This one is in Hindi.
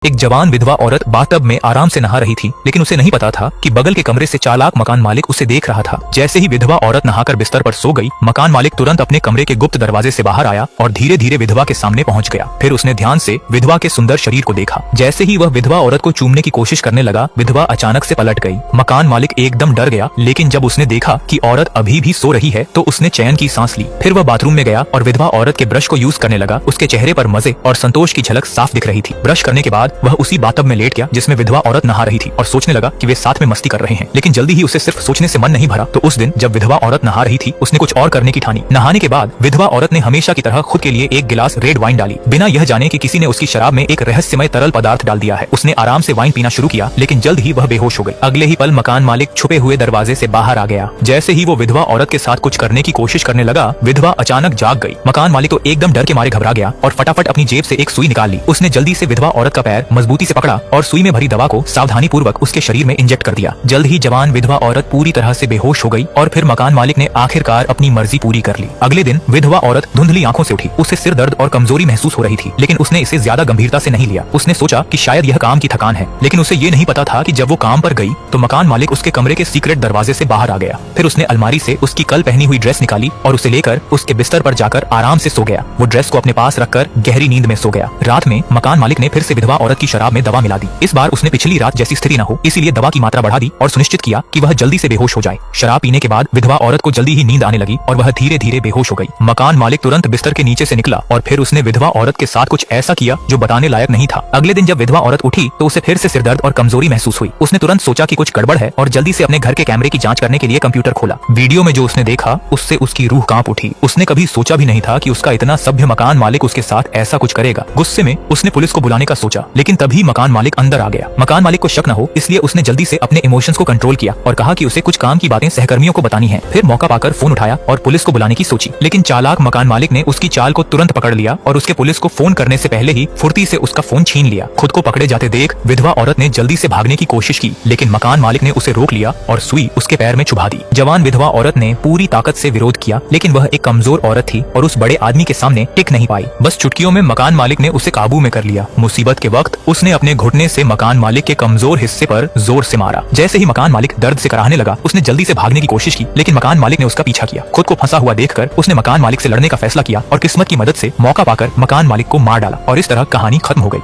एक जवान विधवा औरत बाथटब में आराम से नहा रही थी, लेकिन उसे नहीं पता था कि बगल के कमरे से चालाक मकान मालिक उसे देख रहा था। जैसे ही विधवा औरत नहाकर बिस्तर पर सो गई, मकान मालिक तुरंत अपने कमरे के गुप्त दरवाजे से बाहर आया और धीरे धीरे विधवा के सामने पहुंच गया। फिर उसने ध्यान से विधवा के सुंदर शरीर को देखा। जैसे ही वह विधवा औरत को चूमने की कोशिश करने लगा, विधवा अचानक से पलट गई। मकान मालिक एकदम डर गया, लेकिन जब उसने देखा कि औरत अभी भी सो रही है तो उसने चैन की सांस ली। फिर वह बाथरूम में गया और विधवा औरत के ब्रश को यूज करने लगा। उसके चेहरे पर मजे और संतोष की झलक साफ दिख रही थी। ब्रश करने के बाद वह उसी बाथटब में लेट गया जिसमें विधवा औरत नहा रही थी और सोचने लगा कि वे साथ में मस्ती कर रहे हैं। लेकिन जल्दी ही उसे सिर्फ सोचने से मन नहीं भरा, तो उस दिन जब विधवा औरत नहा रही थी, उसने कुछ और करने की ठानी। नहाने के बाद विधवा औरत ने हमेशा की तरह खुद के लिए एक गिलास रेड वाइन डाली, बिना यह जाने कि किसी ने उसकी शराब में एक रहस्यमय तरल पदार्थ डाल दिया है। उसने आराम से वाइन पीना शुरू किया, लेकिन जल्द ही वह बेहोश हो गई। अगले ही पल मकान मालिक छुपे हुए दरवाजे से बाहर आ गया। जैसे ही वो विधवा औरत के साथ कुछ करने की कोशिश करने लगा, विधवा अचानक जाग गई। मकान मालिक तो एकदम डर के मारे घबरा गया और फटाफट अपनी जेब से एक सुई निकाल ली। उसने जल्दी से विधवा औरत का पैर मजबूती से पकड़ा और सुई में भरी दवा को सावधानी पूर्वक उसके शरीर में इंजेक्ट कर दिया। जल्द ही जवान विधवा औरत पूरी तरह से बेहोश हो गई और फिर मकान मालिक ने आखिरकार अपनी मर्जी पूरी कर ली। अगले दिन विधवा औरत धुंधली आंखों से उठी। उसे सिर दर्द और कमजोरी महसूस हो रही थी, लेकिन उसने इसे ज्यादा गंभीरता से नहीं लिया। उसने सोचा कि शायद यह काम की थकान है, लेकिन उसे ये नहीं पता था कि जब वो काम पर गई तो मकान मालिक उसके कमरे के सीक्रेट दरवाजे से बाहर आ गया। फिर उसने अलमारी से उसकी कल पहनी हुई ड्रेस निकाली और उसे लेकर उसके बिस्तर पर जाकर आराम से सो गया। वो ड्रेस को अपने पास रखकर गहरी नींद में सो गया। रात में मकान मालिक ने फिर से विधवा औरत की शराब में दवा मिला दी। इस बार उसने पिछली रात जैसी स्थिति न हो, इसीलिए दवा की मात्रा बढ़ा दी और सुनिश्चित किया कि वह जल्दी से बेहोश हो जाए। शराब पीने के बाद विधवा औरत को जल्दी ही नींद आने लगी और वह धीरे धीरे बेहोश हो गई। मकान मालिक तुरंत बिस्तर के नीचे से निकला और फिर उसने विधवा औरत के साथ कुछ ऐसा किया जो बताने लायक नहीं था। अगले दिन जब विधवा औरत उठी तो उसे फिर से सिरदर्द और कमजोरी महसूस हुई। उसने तुरंत सोचा कि कुछ गड़बड़ है और जल्दी से अपने घर के कैमरे की जांच करने के लिए कंप्यूटर खोला। वीडियो में जो उसने देखा उससे उसकी रूह कांप उठी। उसने कभी सोचा भी नहीं था कि उसका इतना सभ्य मकान मालिक उसके साथ ऐसा कुछ करेगा। गुस्से में उसने पुलिस को बुलाने का सोचा, लेकिन तभी मकान मालिक अंदर आ गया। मकान मालिक को शक न हो, इसलिए उसने जल्दी से अपने इमोशंस को कंट्रोल किया और कहा कि उसे कुछ काम की बातें सहकर्मियों को बतानी है। फिर मौका पाकर फोन उठाया और पुलिस को बुलाने की सोची, लेकिन चालाक मकान मालिक ने उसकी चाल को तुरंत पकड़ लिया और उसके पुलिस को फोन करने से पहले ही फुर्ती से उसका फोन छीन लिया। खुद को पकड़े जाते देख विधवा औरत ने जल्दी से भागने की कोशिश की, लेकिन मकान मालिक ने उसे रोक लिया और सुई उसके पैर में चुभा दी। जवान विधवा औरत ने पूरी ताकत से विरोध किया, लेकिन वह एक कमजोर औरत थी और उस बड़े आदमी के सामने टिक नहीं पाई। बस चुटकियों में मकान मालिक ने उसे काबू में कर लिया। मुसीबत के वक्त उसने अपने घुटने से मकान मालिक के कमजोर हिस्से पर जोर से मारा। जैसे ही मकान मालिक दर्द से कराहने लगा, उसने जल्दी से भागने की कोशिश की, लेकिन मकान मालिक ने उसका पीछा किया। खुद को फंसा हुआ देखकर उसने मकान मालिक से लड़ने का फैसला किया और किस्मत की मदद से मौका पाकर मकान मालिक को मार डाला और इस तरह कहानी खत्म हो गई।